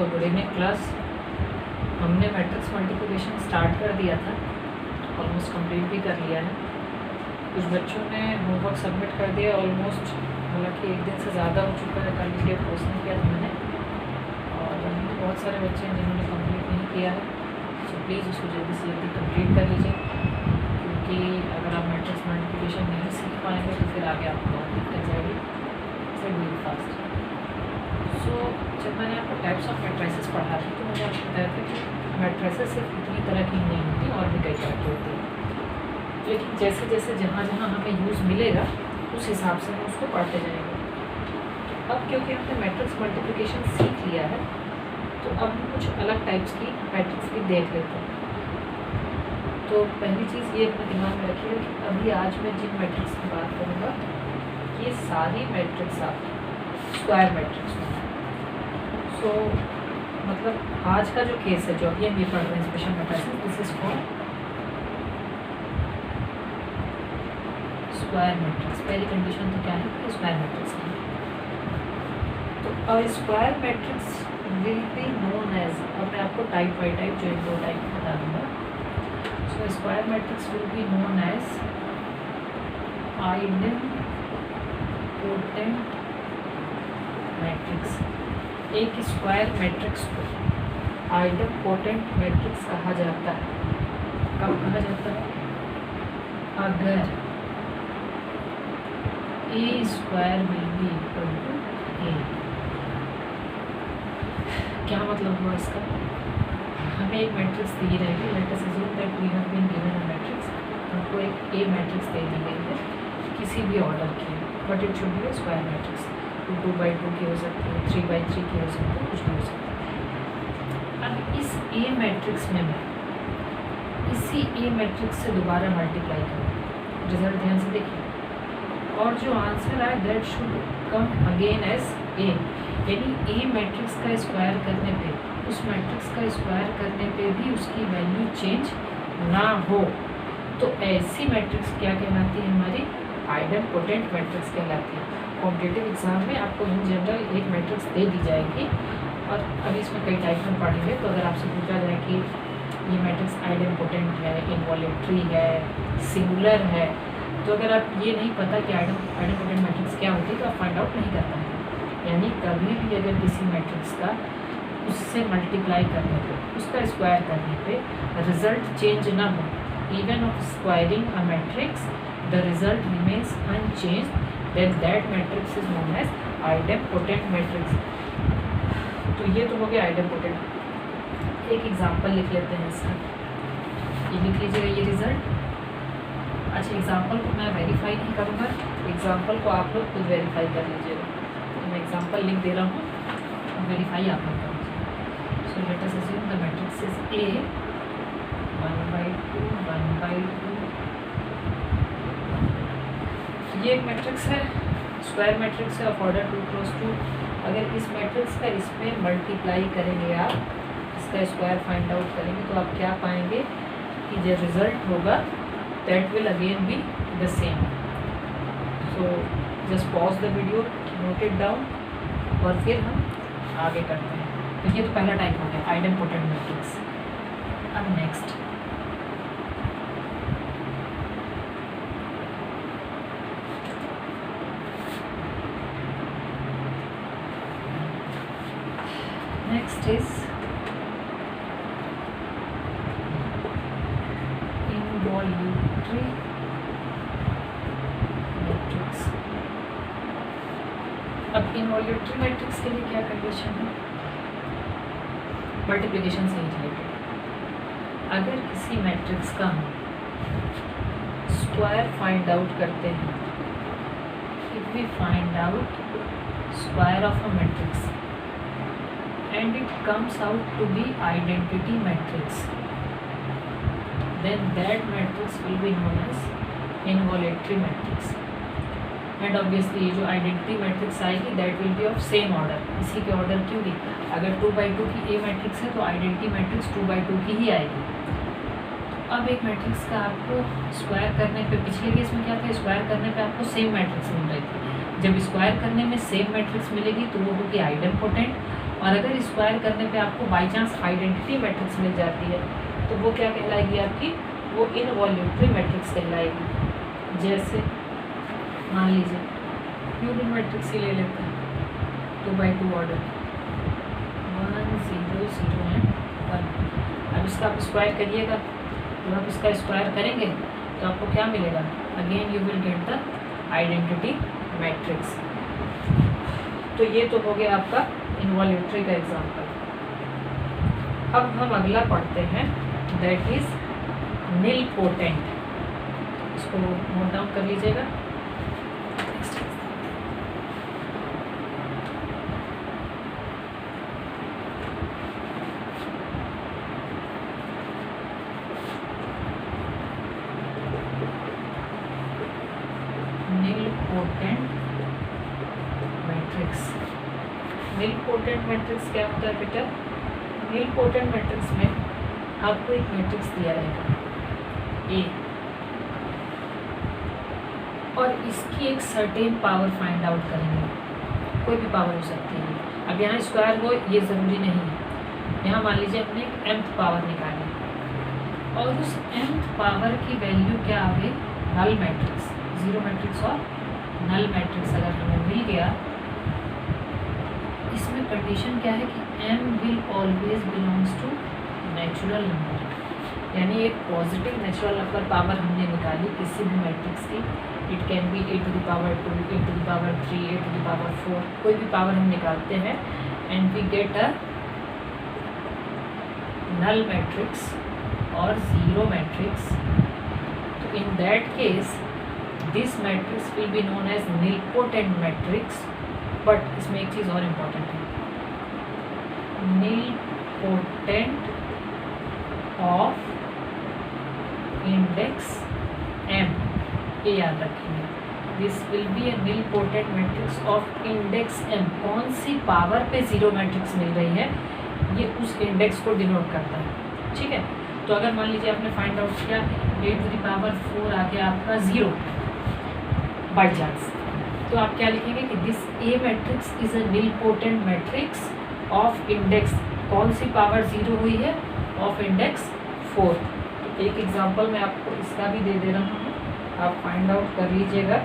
Good evening class. हमने matrix multiplication start कर दिया था, ऑलमोस्ट कंप्लीट भी कर लिया है। कुछ बच्चों ने होमवर्क सबमिट कर दिया ऑलमोस्ट, हालांकि एक दिन से ज़्यादा हो चुका है, कल वीडियो पोस्ट नहीं किया था मैंने। और अभी भी बहुत सारे बच्चे हैं जिन्होंने कंप्लीट नहीं किया है, सो प्लीज़ उसको जल्दी से जल्दी कंप्लीट कर लीजिए, क्योंकि अगर आप मैट्रिक्स मल्टीप्लिकेशन नहीं सीख पाएंगे तो फिर आगे आपको बहुत दिक्कत जाएगी। So do it fast. So जब मैंने आपको टाइप्स ऑफ मैट्रिसेस पढ़ा था तो मुझे आपको बताया था कि मैट्रिसेस सिर्फ इतनी तरह की नहीं होती, और भी कई तरह की होती है। लेकिन जैसे जैसे जहाँ जहाँ हमें यूज़ मिलेगा उस हिसाब से हम उसको पढ़ते जाएंगे। अब क्योंकि हमने मैट्रिक्स मल्टीप्लिकेशन सीख लिया है तो अब हम कुछ अलग टाइप्स की मैट्रिक्स भी देख लेते हैं। तो पहली चीज़ ये अपने दिमाग में रखिएगा कि अभी आज मैं जिन मैट्रिक्स की बात करूँगा ये सारी मैट्रिक्स आप स्क्वायर मैट्रिक्स में। सो मतलब आज का जो केस है, जो अभी हम ये पढ़ रहे हैं special matrices, this is for square matrix. पहली कंडीशन तो क्या है कि स्क्वायर मैट्रिक्स है। तो a square matrix will be known as, अब मैं आपको टाइप बाई टाइप जो इन दो टाइप बता दूँगा। So square matrix will be known as identity matrix. एक स्क्वायर मैट्रिक्स को आइडेंटिटी मैट्रिक्स कहा जाता है। कब कहा जाता है? अगर A square will be equal to A. क्या मतलब हुआ इसका? हमें एक मैट्रिक्स दी रहेगी, let us assume that we have been given a matrix. हमको एक ए मैट्रिक्स दे दी गई है किसी भी ऑर्डर की, but it should be a square matrix. 2x2 की हो सकती है, 3x3 की हो सकती है, कुछ भी हो सकता है। अब इस ए मैट्रिक्स में मैं इसी ए मैट्रिक्स से दोबारा मल्टीप्लाई करूँ, रिजल्ट ध्यान से देखिए, और जो आंसर आए that should come again as A. यानी ए मैट्रिक्स का स्क्वायर करने पे, उस मैट्रिक्स का स्क्वायर करने पे भी उसकी वैल्यू चेंज ना हो, तो ऐसी मैट्रिक्स क्या कहलाती है? हमारी आइडेंटिटी मैट्रिक्स कहलाती है। कॉम्पिटिटिव एग्जाम में आपको इन जनरल एक मैट्रिक्स दे दी जाएगी, और अभी इसमें कई टाइप में पढ़ेंगे। तो अगर आपसे पूछा जाए कि ये मैट्रिक्स आइडेंटिटी है, इनवॉलेटरी है, सिंगुलर है, तो अगर आप ये नहीं पता कि आइडेंटिटी मैट्रिक्स क्या होती है तो आप फाइंड आउट नहीं कर पाएंगे। यानी कभी भी अगर किसी मैट्रिक्स का उससे मल्टीप्लाई करने पे, उसका स्क्वायर करने पे रिजल्ट चेंज ना हो, even of squaring a matrix the result remains unchanged, then that matrix is known as idempotent matrix। तो ये तो हो गया idempotent। एक एग्जांपल लिख लेते हैं इसका, ये लिख लीजिएगा ये रिजल्ट। अच्छा, एग्जांपल को मैं वेरीफाई नहीं करूँगा, एग्जांपल को आप लोग खुद वेरीफाई कर लीजिएगा। तो मैं एग्जांपल लिख दे रहा हूँ और वेरीफाई आप लोग कर लीजिए। So let us assume the matrix is ए 1/2 1/2। ये एक मैट्रिक्स है, स्क्वायर मैट्रिक्स है ऑफ ऑर्डर 2 × 2। अगर इस मैट्रिक्स का इसमें मल्टीप्लाई करेंगे आप, इसका स्क्वायर फाइंड आउट करेंगे, तो आप क्या पाएंगे कि जो रिजल्ट होगा that will again be the same. So just pause the video, note it down, और फिर हम आगे करते हैं। तो ये तो पहला टाइप हो गया आइडेंटिटी मैट्रिक्स। अब नेक्स्ट is involuntary मैट्रिक्स। अब इनवॉल्यूटरी मैट्रिक्स के लिए क्या कंडीशन है? मल्टीप्लिकेशन से रिलेटेड। अगर किसी मैट्रिक्स का हम स्क्वायर फाइंड आउट करते हैं, if we find out square of a matrix and it comes out to be identity matrix, then that matrix will be known as involuntary matrix। and obviously ये जो identity matrix आएगी that will be of same order। इसी के order की होगी। अगर 2/2 की A matrix है तो identity matrix 2/2 की ही आएगी। अब एक मैट्रिक्स का आपको स्क्वायर करने पे, पिछले केस में क्या था, स्क्वायर करने पे आपको सेम मैट्रिक्स मिल रही थी। जब स्क्वायर करने में सेम मैट्रिक्स मिलेगी तो वो होगी आइडेंटिटी, और अगर स्क्वायर करने पे आपको बाई चांस आइडेंटिटी मैट्रिक्स मिल जाती है तो वो क्या कहलाएगी आपकी, वो इनवॉल्यूटरी मैट्रिक्स कहलाएगी। जैसे मान लीजिए न्यूटन मैट्रिक्स ही ले लेते हैं, 2x2 ऑर्डर 1 0 0 एंड 1। अब इसका आप स्क्वायर करिएगा, जब आप इसका स्क्वायर करेंगे तो आपको क्या मिलेगा, again you will get the identity matrix. तो ये तो हो गया आपका इनवॉल्यूटरी का एग्जाम्पल। अब हम अगला पढ़ते हैं, दैट इज निलपोटेंट। इसको नोट डाउन कर लीजिएगा। Nilpotent matrix. निलपोटेंट मैट्रिक्स क्या होता है बेटा, निलपोटेंट मैट्रिक्स में आपको एक मैट्रिक्स दिया रहेगा ए और इसकी एक सर्टेन पावर फाइंड आउट करेंगे, कोई भी पावर हो सकती है। अब यहाँ स्क्वायर हो ये ज़रूरी नहीं है, यहाँ मान लीजिए हमने एक mth पावर निकाली और उस mth पावर की वैल्यू क्या आ गई, नल मैट्रिक्स, जीरो मैट्रिक्स और नल मैट्रिक्स अगर हमें मिल गया। इसमें कंडीशन क्या है कि m will always belongs to natural number, यानी एक पॉजिटिव नेचुरल नंबर पावर हमने निकाली किसी भी मैट्रिक्स की। It can be a to the power 2, a to the power 3, a to the power 4, कोई भी पावर हम निकालते हैं and we get a null matrix और जीरो मैट्रिक्स। तो in that case this matrix will be known as nilpotent matrix. But इसमें एक चीज़ और इम्पॉर्टेंट है, निलपोटेंट ऑफ इंडेक्स m, ये याद रखेंगे। This will be A nilpotent matrix of index m। कौन सी पावर पे जीरो मैट्रिक्स मिल रही है ये उस इंडेक्स को डिनोट करता है, ठीक है। तो अगर मान लीजिए आपने फाइंड आउट किया a to the power 4 आ गया आपका 0 बाई चांस, तो आप क्या लिखेंगे कि this A matrix is a nilpotent matrix of index, कौन सी पावर 0 हुई है, ऑफ इंडेक्स 4। तो एक एग्जांपल मैं आपको इसका भी दे दे रहा हूँ, आप फाइंड आउट कर लीजिएगा।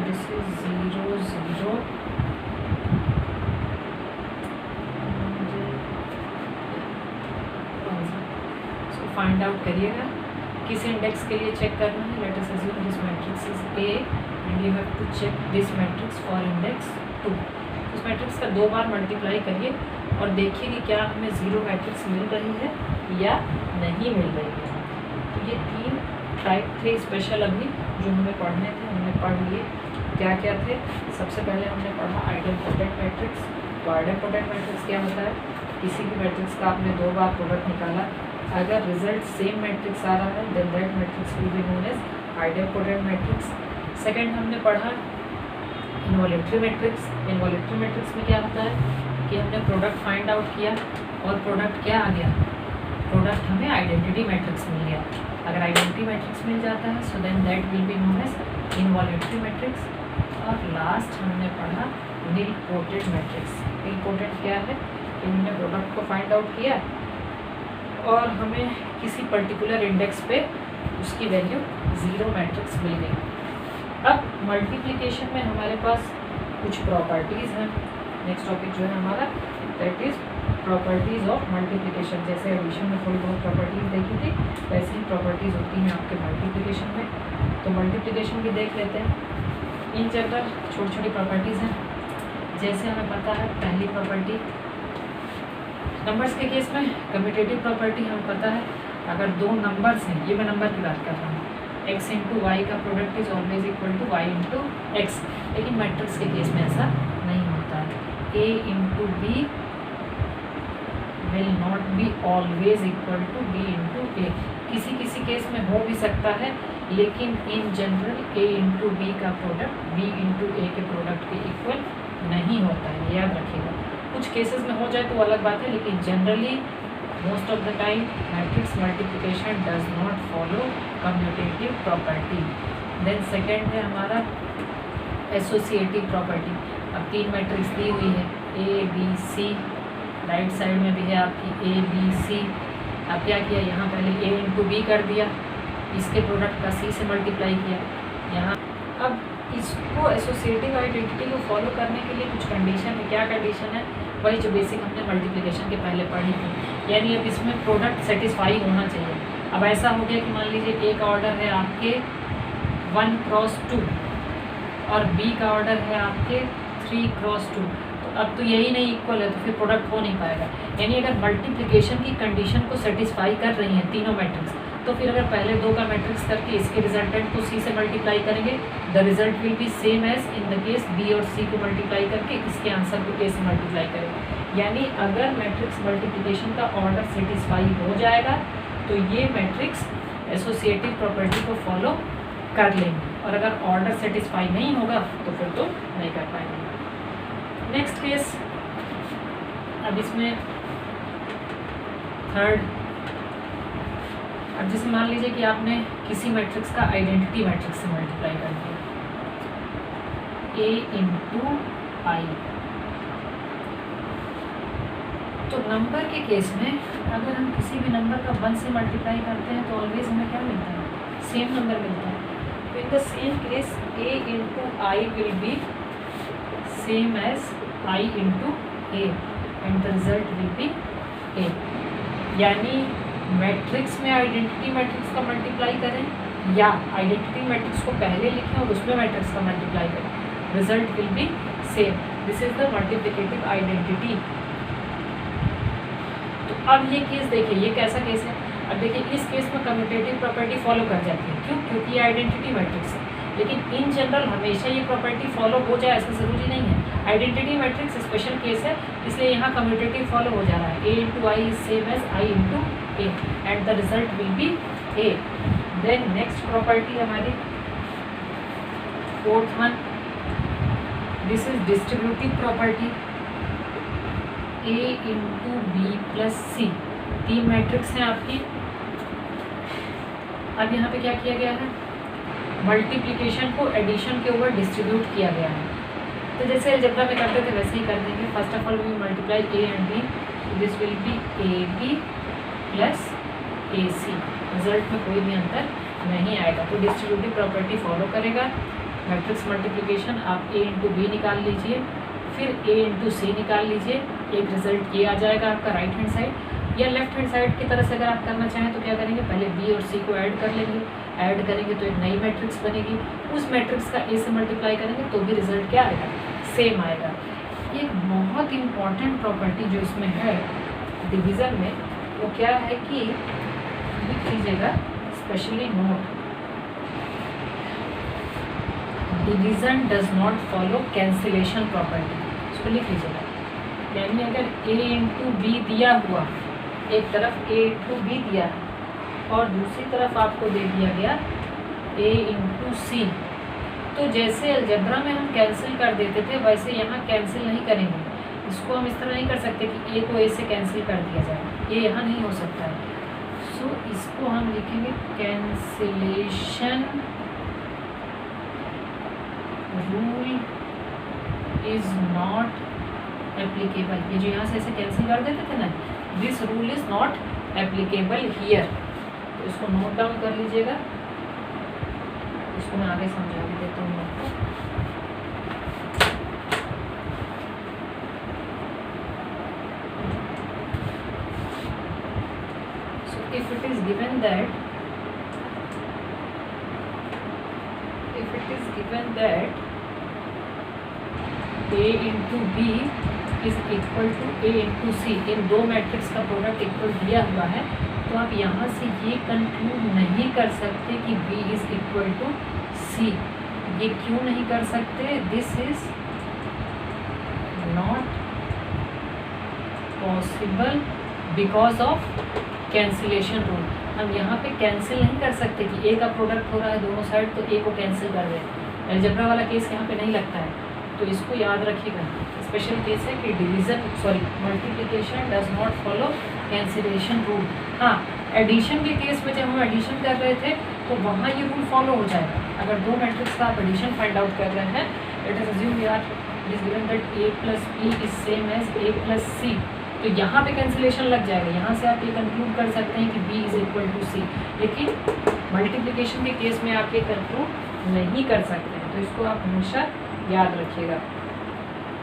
दिस इज 0 0 फाइंड आउट करिएगा किस इंडेक्स के लिए चेक करना है। Let us assume this matrix is A and you have to check this matrix for index 2। इस मैट्रिक्स का 2 बार मल्टीप्लाई करिए और देखिए कि क्या हमें जीरो मैट्रिक्स मिल रही है या नहीं मिल रही है। तो ये 3 टाइप थे स्पेशल अभी जो हमें पढ़ने थे, हमने पढ़ लिए। क्या क्या थे, सबसे पहले हमने पढ़ा आइडेंटिपोटेंट मैट्रिक्स। तो आइडेंटिपोटेंट मैट्रिक्स क्या होता है, किसी भी मैट्रिक्स का आपने 2 बार प्रोडक्ट निकाला, अगर रिजल्ट सेम मैट्रिक्स आ रहा है then that matrix will be known as idempotent matrix. Second हमने पढ़ा इनवॉल्यूटरी मैट्रिक्स। इनवॉल्यूटरी मैट्रिक्स में क्या होता है कि हमने प्रोडक्ट फाइंड आउट किया और प्रोडक्ट क्या आ गया, प्रोडक्ट हमें आइडेंटिटी मैट्रिक्स मिल गया। अगर आइडेंटिटी मैट्रिक्स मिल जाता है so then that will be known as involutory matrix. और लास्ट हमने पढ़ा निलपोटेंट मैट्रिक्स। निलपोटेंट क्या है कि हमने प्रोडक्ट को फाइंड आउट किया और हमें किसी पर्टिकुलर इंडेक्स पे उसकी वैल्यू जीरो मैट्रिक्स मिल गई। अब मल्टीप्लिकेशन में हमारे पास कुछ प्रॉपर्टीज़ हैं। नेक्स्ट टॉपिक जो है हमारा that is properties of multiplication. जैसे एडिशन में थोड़ी बहुत प्रॉपर्टीज़ देखी थी वैसे ही प्रॉपर्टीज़ होती हैं आपके मल्टीप्लिकेशन में। तो मल्टीप्लिकेशन भी देख लेते हैं। इन जनरल छोटी छोटी प्रॉपर्टीज़ हैं। जैसे हमें पता है पहली प्रॉपर्टी नंबर्स के केस में कम्यूटेटिव प्रॉपर्टी हमें पता है, अगर 2 नंबर्स हैं, ये मैं नंबर की बात कर रहा हूँ, x इंटू वाई का product is always equal to y into X. लेकिन मैट्रिक्स के केस में ऐसा नहीं होता है। a into B will not be always equal to b into A. किसी किसी केस में हो भी सकता है लेकिन in general a into B का प्रोडक्ट b इंटू ए के प्रोडक्ट के इक्वल नहीं होता है, याद रखिएगा। कुछ केसेस में हो जाए तो अलग बात है, लेकिन generally most of the time matrix multiplication does not follow commutative property. Then second है हमारा एसोसिएटिव प्रॉपर्टी। अब 3 मैट्रिक्स दी हुई है A B C, right side में भी है आपकी ए बी सी। अब क्या किया, यहाँ पहले ए इंटू बी कर दिया, इसके प्रोडक्ट का सी से मल्टीप्लाई किया यहाँ। अब इसको एसोसिएटिव आइडेंटिटी को फॉलो करने के लिए कुछ कंडीशन है। क्या कंडीशन है, वही जो बेसिक हमने मल्टीप्लिकेशन के पहले पढ़ी थी, यानी अब इसमें प्रोडक्ट सेटिस्फाई होना चाहिए। अब ऐसा हो गया कि मान लीजिए ए का ऑर्डर है आपके 1 क्रॉस 2 और बी का ऑर्डर है आपके 3 क्रॉस 2, तो अब तो यही नहीं इक्वल है, तो फिर प्रोडक्ट हो नहीं पाएगा। यानी अगर मल्टीप्लिकेशन की कंडीशन को सेटिस्फाई कर रही हैं तीनों मैट्रिक्स, तो फिर अगर पहले 2 का मैट्रिक्स करके इसके रिजल्टेंट को सी से मल्टीप्लाई करेंगे, the result will be same as in the case B और सी को मल्टीप्लाई करके इसके आंसर को ए से मल्टीप्लाई करेंगे। यानी अगर मैट्रिक्स मल्टीप्लिकेशन का ऑर्डर सेटिस्फाई हो जाएगा तो ये मैट्रिक्स एसोसिएटिव प्रॉपर्टी को फॉलो कर लेंगे, और अगर ऑर्डर सेटिस्फाई नहीं होगा तो फिर तो नहीं कर पाएंगे। नेक्स्ट केस, अब इसमें थर्ड, अब जैसे मान लीजिए कि आपने किसी मैट्रिक्स का आइडेंटिटी मैट्रिक्स से मल्टीप्लाई कर दिया ए इंटू आई, तो नंबर के केस में अगर हम किसी भी नंबर का 1 से मल्टीप्लाई करते हैं तो ऑलवेज हमें क्या मिलता है, सेम नंबर मिलता है। तो in the same case a into I will be same as i into A and the result will be a। यानी मैट्रिक्स में आइडेंटिटी मैट्रिक्स का मल्टीप्लाई करें या आइडेंटिटी मैट्रिक्स को पहले लिखें और उसमें मैट्रिक्स का मल्टीप्लाई करें, result will be same. This is the multiplicative identity. तो अब ये केस देखिए, ये कैसा केस है। अब देखिए इस केस में कम्यूटेटिव प्रॉपर्टी फॉलो कर जाती है, क्यों, क्योंकि ये आइडेंटिटी मैट्रिक्स है। लेकिन इन जनरल हमेशा ये प्रॉपर्टी फॉलो हो जाए ऐसा ज़रूरी नहीं है। आइडेंटिटी मैट्रिक्स स्पेशल केस है, इसलिए यहाँ कम्यूटेटिव फॉलो हो जा रहा है। A into I is same as I into A and the result will be A. Then next property हमारी fourth one, this is distributive property A into B plus C. 3 matrix हैं आपकी। अब यहाँ पे क्या किया गया है, मल्टीप्लिकेशन को एडिशन के ऊपर डिस्ट्रीब्यूट किया गया है। तो जैसे अलजेब्रा में करते थे वैसे ही कर देंगे। First of all we multiply A and B, this will be A B plus A C. Result में कोई भी अंतर नहीं आएगा, तो डिस्ट्रीब्यूटिव प्रॉपर्टी फॉलो करेगा। मैट्रिक्स मल्टीप्लिकेशन आप ए इंटू बी निकाल लीजिए, फिर ए इंटू सी निकाल लीजिए, एक रिजल्ट ये आ जाएगा आपका राइट हैंड साइड। या लेफ्ट हैंड साइड की तरह से अगर आप करना चाहें तो क्या करेंगे, पहले बी और सी को ऐड कर लेंगे, ऐड करेंगे तो एक नई मैट्रिक्स बनेगी, उस मैट्रिक्स का ए से मल्टीप्लाई करेंगे तो भी रिजल्ट क्या आएगा, सेम आएगा। एक बहुत इंपॉर्टेंट प्रॉपर्टी जो इसमें है डिवीज़न में, वो क्या है कि लिख लीजिएगा specially note, division does not follow cancellation property. इसको लिख लीजिएगा। यानी अगर ए इंटू बी दिया हुआ, एक तरफ ए इंटू बी दिया और दूसरी तरफ आपको दे दिया गया ए इंटू सी, तो जैसे अलजेब्रा में हम कैंसिल कर देते थे वैसे यहाँ कैंसिल नहीं करेंगे। इसको हम इस तरह नहीं कर सकते कि ए को ए से कैंसिल कर दिया जाए, ये यहाँ नहीं हो सकता है। सो इसको हम लिखेंगे cancellation rule is not applicable. ये जो यहाँ से ऐसे कैंसिल कर देते थे ना, this rule is not applicable here. तो इसको नोट डाउन कर लीजिएगा, इसको मैं आगे समझा भी देता हूँ आपको। So if it is given that A into B is equal to A into C, इन दो मैट्रिक्स का प्रोडक्ट इक्वल दिया हुआ है, तो आप यहाँ से ये कंक्लूड नहीं कर सकते कि B इज इक्वल टू सी। ये क्यों नहीं कर सकते, this is not possible because of cancellation rule. हम यहाँ पे कैंसिल नहीं कर सकते कि ए का प्रोडक्ट हो रहा है दोनों साइड तो ए को कैंसिल कर दें। अलजेब्रा वाला केस यहाँ पे नहीं लगता है, तो इसको याद रखिएगा। स्पेशल केस है कि multiplication does not follow cancellation rule. हाँ, एडिशन के केस में जब हम एडिशन कर रहे थे तो वहाँ ये रूल फॉलो हो जाएगा। अगर दो मैट्रिक्स का आप एडिशन फाइंड आउट कर रहे हैं, लेट अस अज्यूम यार it is given that a plus b is same as a plus c, तो यहाँ पे कैंसिलेशन लग जाएगा। यहाँ से आप ये कंक्लूड कर सकते हैं कि b is equal to c, लेकिन मल्टीप्लिकेशन के केस में आप ये कंक्लूड नहीं कर सकते हैं, तो इसको आप हमेशा याद रखिएगा।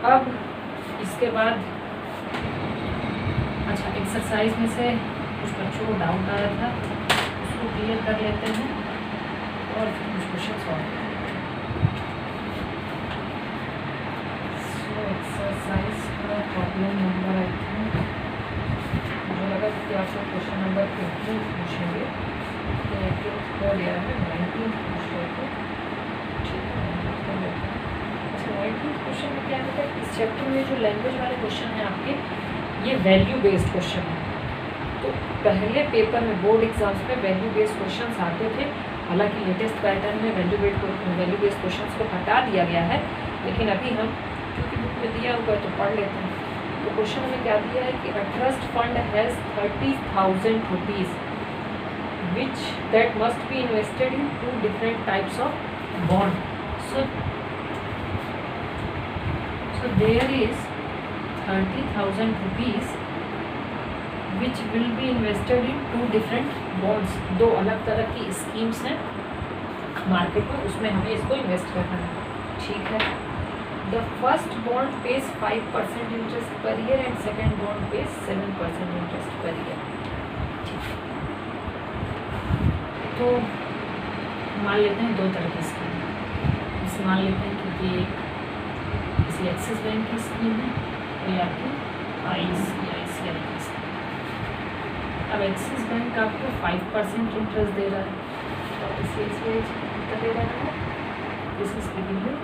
अब इसके बाद अच्छा, एक्सरसाइज में से कुछ बच्चों को डाउट आया था, उसको क्लियर कर लेते हैं और फिर कुछ क्वेश्चन सॉल्व करेंगे। एक्सरसाइज का प्रॉब्लम नंबर आई थिंक मुझे लगा कि आपको क्वेश्चन नंबर 18 पूछेंगे, तो 18 हो गया है, 19 पूछ रहे थे। ठीक है, अच्छा 19 क्वेश्चन में क्या होता है, इस चैप्टर में जो लैंग्वेज वाले क्वेश्चन हैं आपके, ये वैल्यू बेस्ड क्वेश्चन है। तो पहले पेपर में बोर्ड एग्जाम्स में वैल्यू बेस्ड क्वेश्चन आते थे, हालांकि लेटेस्ट पैटर्न में वैल्यू बेस्ड क्वेश्चन को हटा दिया गया है, लेकिन अभी हम क्योंकि बुक में दिया हुआ है तो पढ़ लेते हैं। तो क्वेश्चन में क्या दिया है कि a trust fund has 30,000 rupees which that must be invested in 2 different types of bond. So there is 30,000 rupees which will be invested in 2 different bonds. दो अलग तरह की स्कीम्स हैं मार्केट में, उसमें हमें इसको इन्वेस्ट करना है। ठीक है, the first bond page 5% interest per year and second bond page 7% interest per year. तो मान लेते हैं दो तरह की स्कीम, इसे मान लेते हैं कि ये किसी एक्सिस बैंक की स्कीम है और ये आपकी ICICI की स्कीम। अब एक्सिस बैंक आपको 5% इंटरेस्ट दे रहा है, तो ICICI कितना दे रहा है, this is giving you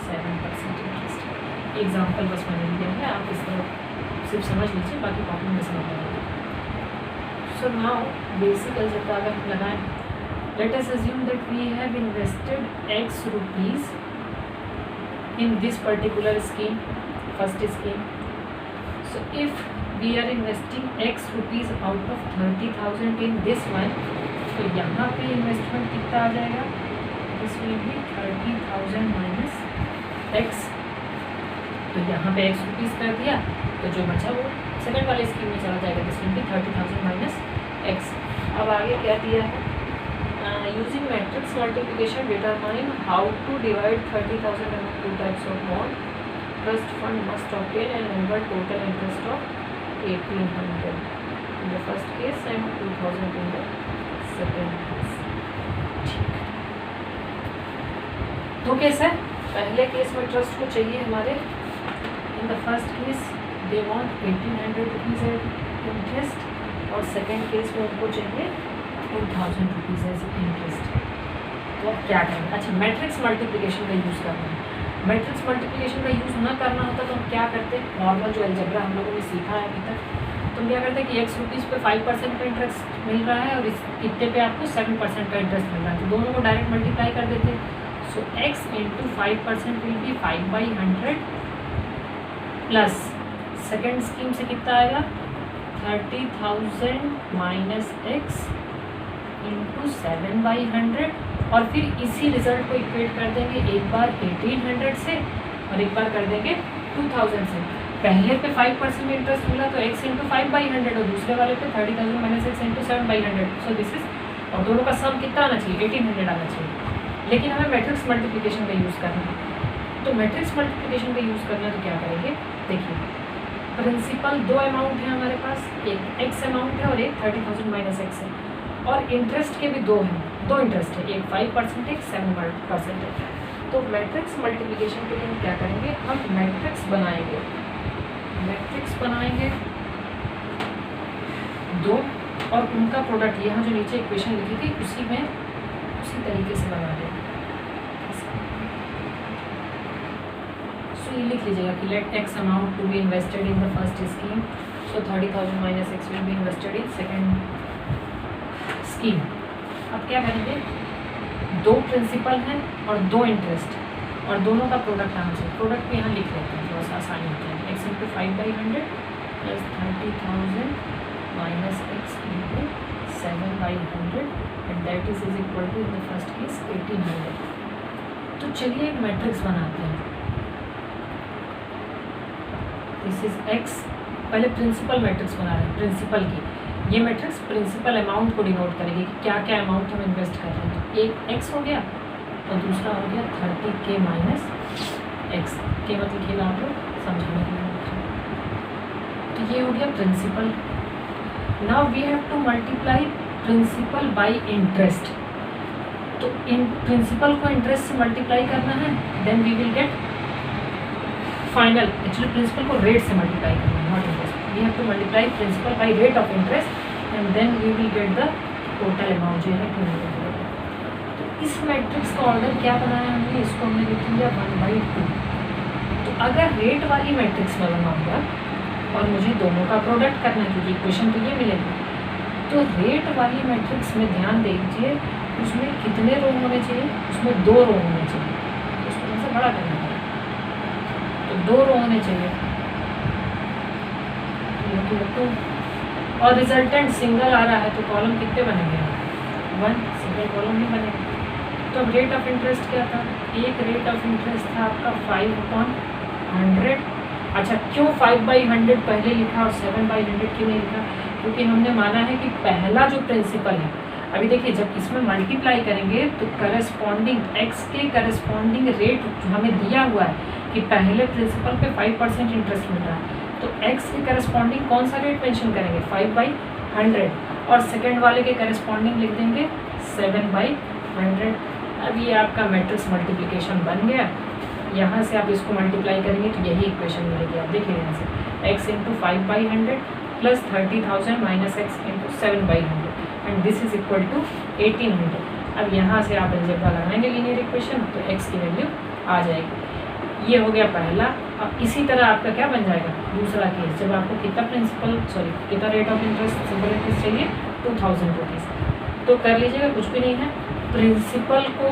7% interest. Example बस मैंने लिया है, आप इस तरह सिर्फ समझ लीजिए, बाकी प्रॉब्लम में समझ आएगा। सो नाउ बेसिक अलजेब्रा अगर हम लगाएं, let us assume that we have invested x rupees in this particular scheme, first scheme. So if we are investing x rupees out of 30,000 in this one, तो यहाँ पे investment कितना आ जाएगा, this will be 30,000 minus x। तो यहाँ पे x rupees कर दिया, तो जो बचा वो सेकंड वाले स्कीम में चला जाएगा, this will be 30,000 minus x। अब आगे क्या दिया है, using matrix multiplication determine how to divide 30,000 among 2 types of bond. Trust fund must obtain an annual total interest of 1,800 in the first case and 2,000 in the second case. ठीक है, दो case है। पहले केस में trust को चाहिए हमारे, इन the first case they want 1,800 rupees interest, और सेकंड केस में उनको चाहिए 2,000 रुपीज़ एज इंटरेस्ट। तो अब क्या करें, अच्छा मैट्रिक्स मल्टीप्लिकेशन का यूज़ करना है। मैट्रिक्स मल्टीप्लिकेशन का यूज़ ना करना होता तो हम क्या करते, नॉर्मल जो अलजेब्रा हम लोगों ने सीखा है अभी तक, तो हम क्या करते हैं कि x रुपीज़ पे 5% का इंटरेस्ट मिल रहा है और इस इतने पे आपको 7% का इंटरेस्ट मिल रहा है, तो दोनों को डायरेक्ट मल्टीप्लाई कर देते हैं। सो x into 5% will be 5/100 plus second scheme से कितना आएगा 30,000 माइनस x इंटू 7/100, और फिर इसी रिजल्ट को इक्वेट कर देंगे एक बार 1,800 से और एक बार कर देंगे 2,000 से। पहले पे 5% इंटरेस्ट मिला तो x इंटू 5/100 और दूसरे वाले पे 30,000 minus x into 7/100। So this is, और दोनों का सम कितना आना चाहिए 1,800 आना चाहिए, लेकिन हमें मैट्रिक्स मल्टीप्लिकेशन का यूज़ करना है। तो मैट्रिक्स मल्टीप्लिकेशन का यूज़ करना तो क्या करेंगे, देखिए प्रिंसिपल दो अमाउंट है हमारे पास, एक x अमाउंट है और एक 30,000 माइनस x है, और इंटरेस्ट के भी दो हैं, दो इंटरेस्ट है, एक 5% एक 7% है। तो मैट्रिक्स मल्टीप्लिकेशन के लिए हम क्या करेंगे, हम मैट्रिक्स बनाएंगे दो, और उनका प्रोडक्ट यहाँ जो नीचे इक्वेशन लिखी थी उसी में उसी तरीके से बना देंगे। सो ये लिख लीजिएगा कि let x amount to be invested in the first scheme, so 30,000 minus x will be invested in second scheme. अब क्या करेंगे, दो प्रिंसिपल हैं और दो इंटरेस्ट, और दोनों का प्रोडक्ट आना चाहिए। प्रोडक्ट भी यहाँ लिख लेते हैं, थोड़ा सा आसानी होता है। X into 5/100 plus 30,000 minus x into 7/100 and that is equal to in the first case 1800। तो चलिए एक मैट्रिक्स बनाते हैं। दिस इज एक्स, पहले प्रिंसिपल मैट्रिक्स बना रहे हैं, प्रिंसिपल की। ये मैट्रिक्स प्रिंसिपल अमाउंट को डिनोट करेगी कि क्या क्या अमाउंट हम इन्वेस्ट कर रहे हैं। तो एक एक्स हो गया और दूसरा हो गया 30K माइनस एक्स के, मतलब ये आप लोग समझाने के लिए रखा। तो ये हो गया principal. Now we have to multiply principal by interest. तो इन प्रिंसिपल को इंटरेस्ट से मल्टीप्लाई करना है, then we will get final. Actually principal को रेट से मल्टीप्लाई करना है, not interest. We have to multiply principal by rate of interest and then we will get the total amount जो है 200। तो इस मैट्रिक्स का ऑर्डर क्या बनाया हमने, इसको हमने लिख लिया 1/2। तो अगर रेट वाली मैट्रिक्स में बनाऊंगा और मुझे दोनों का प्रोडक्ट करना है, क्योंकि इक्वेशन तो ये मिलेगी, तो रेट वाली मैट्रिक्स में ध्यान दीजिए उसमें कितने रो होने चाहिए, उसमें 2 रो होने चाहिए। उसको थोड़ा सा बड़ा करना है, तो 2 रो होने चाहिए। तो और रिजल्टेंट सिंगल आ रहा है तो कॉलम कितने बनेंगे, 1, सिंगल कॉलम नहीं बनेगा। तो अब रेट ऑफ इंटरेस्ट क्या था, एक रेट ऑफ इंटरेस्ट था आपका 5/100। अच्छा, क्यों 5/100 पहले लिखा और 7/100 क्यों नहीं लिखा, क्योंकि हमने माना है कि पहला जो प्रिंसिपल है, अभी देखिए जब इसमें मल्टीप्लाई करेंगे तो करस्पॉन्डिंग एक्स के करस्पॉन्डिंग रेट जो हमें दिया हुआ है कि पहले प्रिंसिपल पे 5% इंटरेस्ट मिल रहा है, तो एक्स के करस्पॉन्डिंग कौन सा रेट मेंशन करेंगे, 5/100, और सेकेंड वाले के करस्पॉन्डिंग लिख देंगे 7/100। अब ये आपका मैट्रिक्स मल्टीप्लिकेशन बन गया। यहाँ से आप इसको मल्टीप्लाई करेंगे तो यही इक्वेशन मिलेगी। आप देखिए यहाँ से x into 5/100 plus 30,000 minus x into 7/100 and this is equal to 1800। अब यहाँ से आप अलजेब्रा लगाएंगे लीनियर इक्वेशन, तो एक्स की वैल्यू आ जाएगी। ये हो गया पहला। अब इसी तरह आपका क्या बन जाएगा दूसरा केस, जब आपको कितना कितना rate of interest simple interest चाहिए, 2000 रुपीज़। तो कर लीजिएगा, कुछ भी नहीं है। प्रिंसिपल को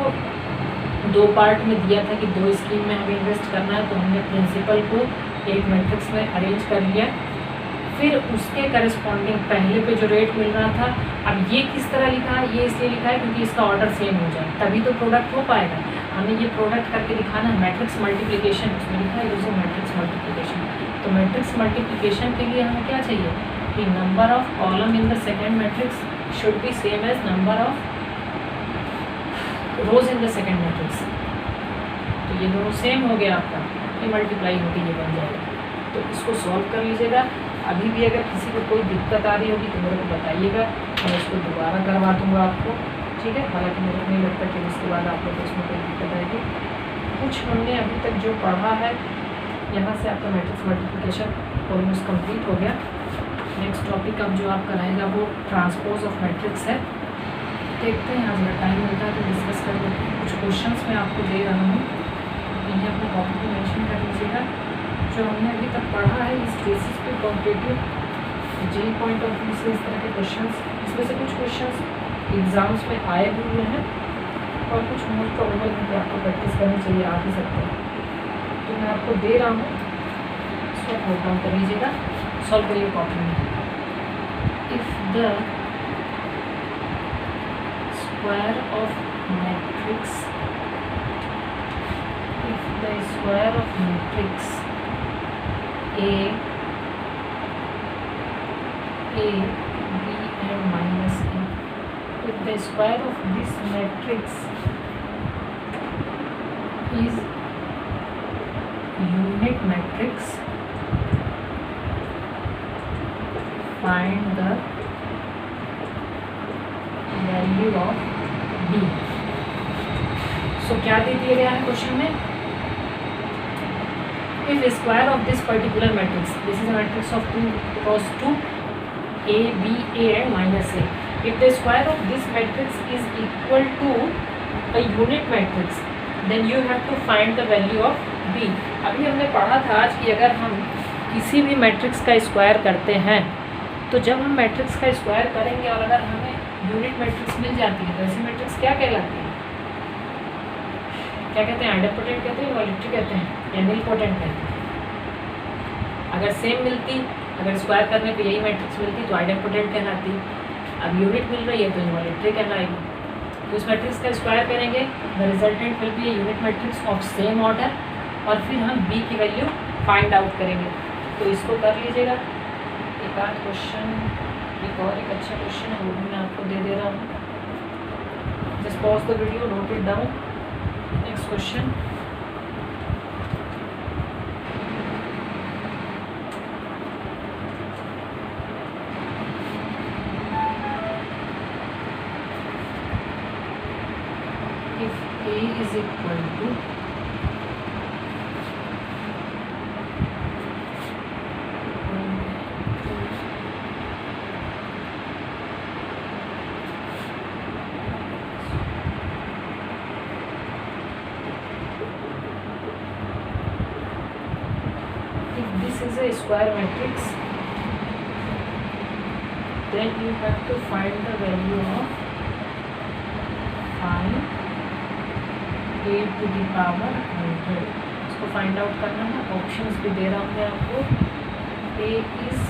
2 पार्ट में दिया था कि 2 स्कीम में हमें इन्वेस्ट करना है, तो हमने प्रिंसिपल को एक मैट्रिक्स में अरेंज कर लिया। फिर उसके करस्पॉन्डिंग पहले पे जो रेट मिल रहा था, अब ये किस तरह लिखा है, ये इसलिए लिखा है क्योंकि इसका ऑर्डर सेम हो जाए, तभी तो प्रोडक्ट हो पाएगा। हमें ये प्रोडक्ट करके दिखाना है, मैट्रिक्स मल्टीप्लिकेशन उसमें लिखा है, यूजिंग मैट्रिक्स मल्टीप्लिकेशन। तो मैट्रिक्स मल्टीप्लिकेशन के लिए हमें क्या चाहिए कि number of column in the second matrix should be same as number of rows in the second matrix. तो ये दोनों सेम हो गया आपका, ये मल्टीप्लाई होकर ये बन जाएगा। तो इसको सॉल्व कर लीजिएगा। अभी भी अगर किसी को कोई दिक्कत आ रही होगी तो मेरे को बताइएगा, मैं इसको दोबारा करवा दूँगा आपको, ठीक है। हालांकि मुझे नहीं लगता कि इसके बाद आप लोग को इसमें कोई दिक्कत आएगी। कुछ हमने अभी तक जो पढ़ा है, यहाँ से आपका मैट्रिक्स मल्टीप्लिकेशन ऑलमोस्ट कंप्लीट हो गया। नेक्स्ट टॉपिक अब जो आपका रहेगा वो ट्रांसपोज ऑफ मैट्रिक्स है। देखते हैं, आज अगर टाइम मिलता है तो डिस्कस कर लेते हैं। कुछ क्वेश्चंस मैं आपको दे रहा हूँ, इन्हें अपने कॉपी में मेंशन कर लीजिएगा। जो हमने अभी तक पढ़ा है इस बेसिस पे कॉम्पिटिटिव जी पॉइंट ऑफ व्यू से इस तरह के क्वेश्चंस, इसमें से कुछ क्वेश्चंस एग्जाम्स में आए भी हुए हैं और कुछ मोस्ट प्रोबेबल है कि आपको प्रैक्टिस करनी चाहिए, आ भी सकते हैं। तो मैं आपको दे रहा हूँ, इसको नोट डाउन कर लीजिएगा, सॉल्व करिए कॉपी में। If the square of matrix A, B and minus A. If the square of this matrix is unit matrix, find the value of B. So क्या दे दिया गया है क्वेश्चन में, if the square of this particular matrix, this is a matrix of 2 cross 2, A, B, A and minus A. If the square of this matrix is equal to a unit matrix, then you have to find the value of B. अभी हमने पढ़ा था आज कि अगर हम किसी भी मैट्रिक्स का स्क्वायर करते हैं, तो जब हम मैट्रिक्स का स्क्वायर करेंगे और अगर हमें यूनिट मैट्रिक्स मिल जाती है तो ऐसी मैट्रिक्स क्या कहलाती है, क्या कहते हैं, आइडेम्पोटेंट कहते हैं, इक्वालिटी कहते हैं, या नीलपोटेंट कहते हैं। अगर सेम मिलती, अगर स्क्वायर करने पे यही मैट्रिक्स मिलती तो आइडेम्पोटेंट कहलाती। अब यूनिट मिल रही है तो इक्वालिटी कहलाएगी। तो इस मैट्रिक्स का स्क्वायर करेंगे, the resultant will be a unit matrix of same order, और फिर हम बी की वैल्यू फाइंड आउट करेंगे। तो इसको कर लीजिएगा। एक आध क्वेश्चन, एक और एक अच्छा क्वेश्चन है वो भी मैं आपको दे दे रहा हूँ। Just pause the video, note it down. Next question, if A is equal to is a square matrix, then you have to find the value of phi a to the power 100। इसको find out करना है। Options भी दे रहा हूँ मैं आपको। a is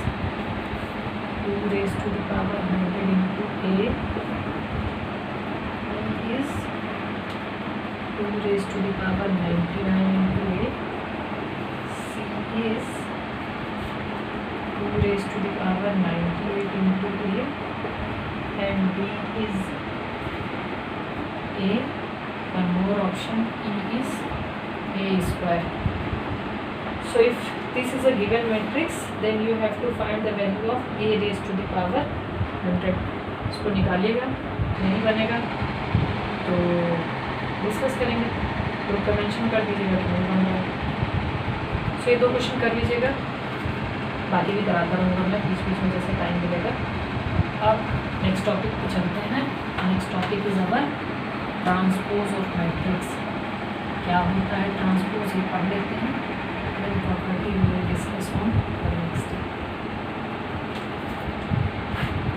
2 raised to the power 100 into a, b is 2 raised to the power 99 into a, c is 2 raised to the power 98 into a, and d is a, one more option, e is a square. So if this is a given matrix, then you have to find the value of a raised to the power 100। इसको निकालिएगा, नहीं बनेगा तो discuss करेंगे, group का mention कर दीजिएगा कि नहीं बन रहा। सो ये 2 क्वेश्चन कर लीजिएगा, बाकी भी कराता रहूँगा मैं बीच बीच में जैसे टाइम मिलेगा। अब नेक्स्ट टॉपिक पे चलते हैं। Next topic is our transpose of matrix. क्या होता है ट्रांसपोज, ये पढ़ लेते हैं, then property we will discuss on next.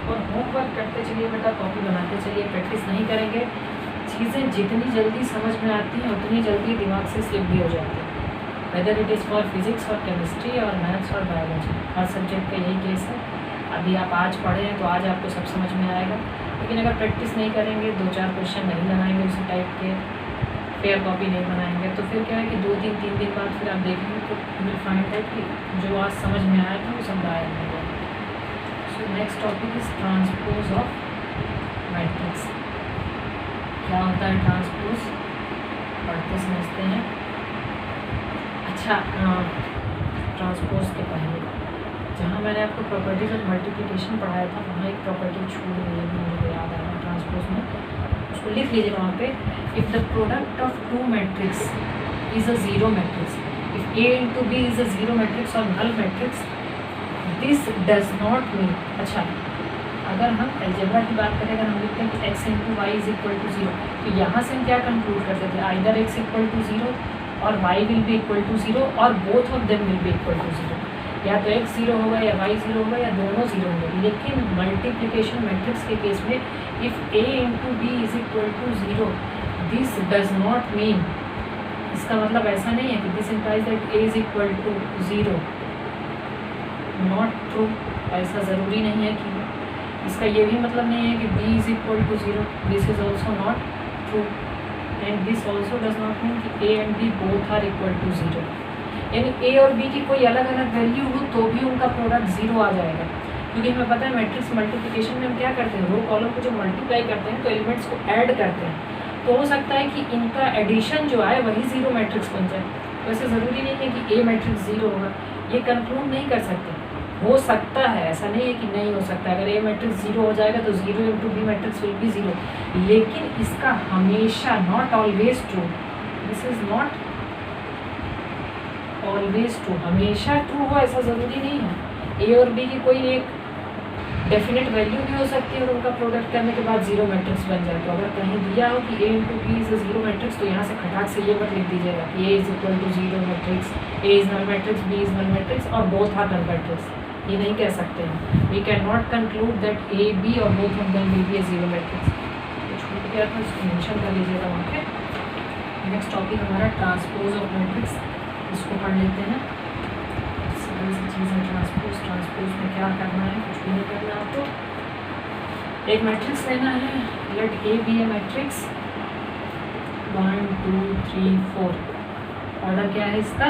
और होमवर्क करते चलिए बेटा, कॉपी बनाते चलिए, प्रैक्टिस नहीं करेंगे चीज़ें जितनी जल्दी समझ में आती हैं उतनी जल्दी दिमाग से स्लिप भी हो जाती है। Whether it is for physics और केमिस्ट्री और मैथ्स और बायोलॉजी, हर सब्जेक्ट का यही केस है। अभी आप आज पढ़े हैं तो आज आपको सब समझ में आएगा, लेकिन अगर प्रैक्टिस नहीं करेंगे, 2-4 क्वेश्चन नहीं बनाएंगे उसी टाइप के, फेयर कॉपी नहीं बनाएंगे, तो फिर क्या है कि 2-3 दिन बाद फिर आप देखेंगे तो विल फाइंड दैट कि जो आज समझ में आया था वो सब गायब हो गया। So next topic is transpose of matrix. क्या होता है ट्रांसपोज, पढ़ते समझते हैं। अच्छा, ट्रांसपोज के पहले जहाँ मैंने आपको प्रॉपर्टीज ऑफ मल्टीप्लिकेशन पढ़ाया था वहाँ एक प्रॉपर्टी छूट गई है, मुझे याद आ रहा है ट्रांसपोज में, उसको लिख लीजिए वहाँ पे। If the product of 2 matrix is a zero matrix, if a into b is a zero matrix और null matrix, this does not mean. अच्छा, अगर हम अलजेब्रा की बात करें, अगर हम लिखते हैं कि x into y is equal to 0, तो यहाँ से हम क्या कंक्लूड करते थे, आइदर x इक्वल टू 0 और y will be equal to 0 और both of them will be equal to 0। या तो x 0 होगा या y 0 होगा या दोनों 0 होंगे। लेकिन मल्टीप्लिकेशन मैट्रिक्स के केस में if a into b is equal to 0, this does not mean, इसका मतलब ऐसा नहीं है कि this implies that a is equal to 0, not true. ऐसा ज़रूरी नहीं है कि इसका ये भी मतलब नहीं है कि b is equal to 0, this is also not true, and this also does not mean कि a and b both are equal to 0। यानी a और b की कोई अलग अलग वैल्यू हो तो भी उनका प्रोडक्ट 0 आ जाएगा, क्योंकि हमें पता है मैट्रिक्स मल्टीप्लिकेशन में हम क्या करते हैं, रो कॉलम को जो मल्टीप्लाई करते हैं तो एलिमेंट्स को ऐड करते हैं, तो हो सकता है कि इनका एडिशन जो आए वही 0 मैट्रिक्स बन जाए। वैसे ज़रूरी नहीं है कि a मैट्रिक्स 0 होगा, ये कंक्लूड नहीं कर सकते। हो सकता है, ऐसा नहीं है कि नहीं हो सकता। अगर a मैट्रिक्स 0 हो जाएगा तो 0 into b matrix will B 0, लेकिन इसका हमेशा, not always true, this is not always true, हमेशा ट्रू हो ऐसा ज़रूरी नहीं है। ए और बी की कोई एक डेफिनेट वैल्यू भी हो सकती है और उनका प्रोडक्ट करने के बाद 0 मैट्रिक्स बन जाए। तो अगर कहीं दिया हो कि a into B is 0 matrix, तो यहाँ से खटाक से ये मत लिख दीजिएगा कि a is equal to 0 matrix, a is null matrix, b is null matrix और बोथ आर नल मैट्रिक्स, ये नहीं कह सकते हैं। We can not conclude that a b और both of them will be a 0 matrix. तो छूट गया था, इसको मेंशन कर लीजिएगा वहाँ पे। नेक्स्ट टॉपिक हमारा ट्रांसपोज ऑफ मैट्रिक्स, इसको पढ़ लेते हैं। सिंपल सी चीज़ है ट्रांसपोज। ट्रांसपोज में क्या करना है, कुछ भी नहीं करना आपको। एक मैट्रिक्स लेना है, let A be a matrix 1 2 3 4। Order क्या है इसका,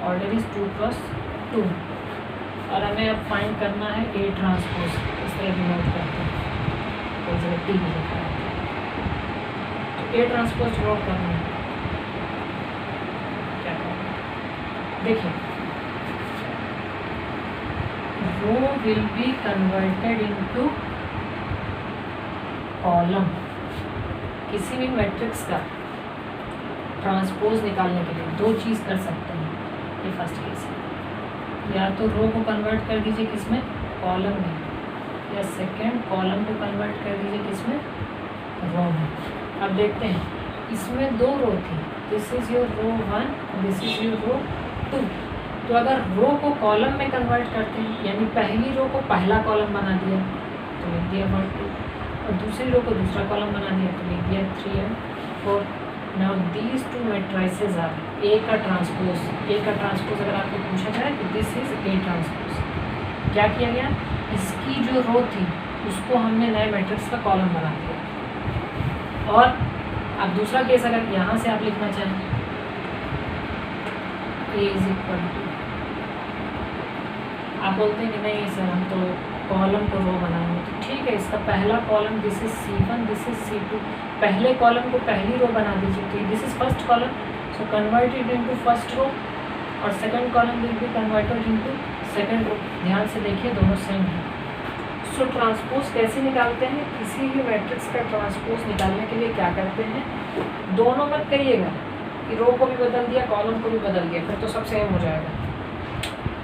ऑर्डर इज 2 × 2। और हमें अब फाइंड करना है ए ट्रांसपोज। इस तरह डिनोट करते हैं, कोई जगह टी भी लिखा है, तो ए ट्रांसपोज डिनोट करना है। क्या करना है देखिए, row will be converted into column. किसी भी मैट्रिक्स का ट्रांसपोज निकालने के लिए दो चीज़ कर सकते हैं। ये फर्स्ट केस है, या तो रो को कन्वर्ट कर दीजिए किसमें, कॉलम में, या सेकंड कॉलम को कन्वर्ट कर दीजिए किसमें, रो में। अब देखते हैं, इसमें दो रो थी, this is your row 1, this is your row 2। तो अगर रो को कॉलम में कन्वर्ट करते हैं, यानी पहली रो को पहला कॉलम बना दिया तो लिख दिया 1 2, और दूसरी रो को दूसरा कॉलम बना दिया तो लिख दिया 3 and 4। Now these two matrices are A का ट्रांसपोज। ए का ट्रांसपोज अगर आपको पूछा जाए तो दिस इज ए ट्रांसपोज। क्या किया गया, इसकी जो रो थी उसको हमने नए मैट्रिक्स का कॉलम बना दिया। और अब दूसरा केस अगर यहाँ से आप लिखना चाहें, ए इज इक्वल टू, आप बोलते हैं कि नहीं सर हम तो कॉलम को रो बनाएंगे, तो ठीक है, इसका पहला column this is C1, this is C2। पहले कॉलम को पहली रो बना दीजिए, तो this is first column, so convert it into first row, और second column will be converted into second row. ध्यान से देखिए, दोनों सेम है। सो ट्रांसपोज कैसे निकालते हैं, किसी भी मैट्रिक्स का ट्रांसपोज निकालने के लिए क्या करते हैं, दोनों मत करिएगा कि रो को भी बदल दिया कॉलम को भी बदल दिया, फिर तो सब सेम हो जाएगा।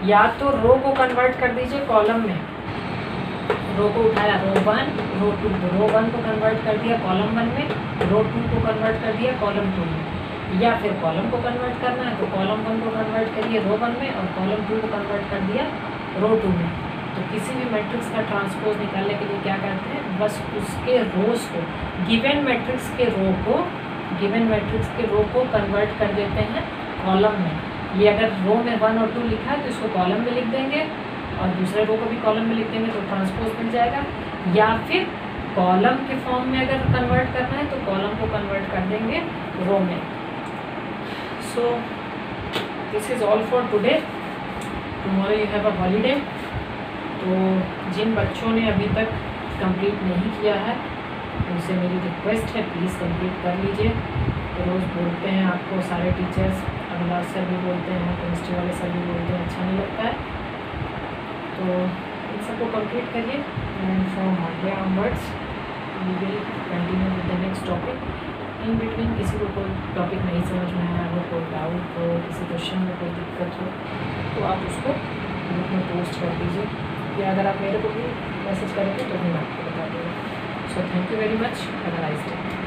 या तो रो को कन्वर्ट कर दीजिए कॉलम में, रो को उठाया रो 1 रो 2, तो रो 1 को कन्वर्ट कर दिया कॉलम 1 में, रो 2 को कन्वर्ट कर दिया कॉलम 2 में। या फिर कॉलम को कन्वर्ट करना है तो कॉलम 1 को कन्वर्ट करिए रो 1 में, और कॉलम 2 को कन्वर्ट कर दिया रो 2 में। तो किसी भी मैट्रिक्स का ट्रांसपोज निकालने के लिए क्या करते हैं, बस उसके रोज को, गिवन मैट्रिक्स के रो को कन्वर्ट कर देते हैं कॉलम में। ये अगर रो में 1 और 2 लिखा है तो इसको कॉलम में लिख देंगे, और दूसरे रो को भी कॉलम में लिख देंगे तो ट्रांसपोज मिल जाएगा। या फिर कॉलम के फॉर्म में अगर कन्वर्ट करना है तो कॉलम को कन्वर्ट कर देंगे रो में। So this is all for today. Tomorrow you have a holiday. तो जिन बच्चों ने अभी तक कंप्लीट नहीं किया है उनसे मेरी रिक्वेस्ट है, प्लीज़ कंप्लीट कर लीजिए। तो रोज़ बोलते हैं आपको सारे टीचर्स, अभिलाष सर भी बोलते हैं, केमिस्ट्री वाले सर भी बोलते हैं, अच्छा नहीं लगता है, तो इन सबको कंप्लीट करिए। And from Monday onwards we will continue with the next topic. In between किसी को कोई टॉपिक नहीं समझ में आया हो, कोई डाउट हो, किसी क्वेश्चन में कोई दिक्कत हो, तो आप उसको ग्रुप में पोस्ट कर दीजिए, या अगर आप मेरे को भी मैसेज करेंगे तो भी मैं आपको बता दूँगा। So thank you very much, have a nice day.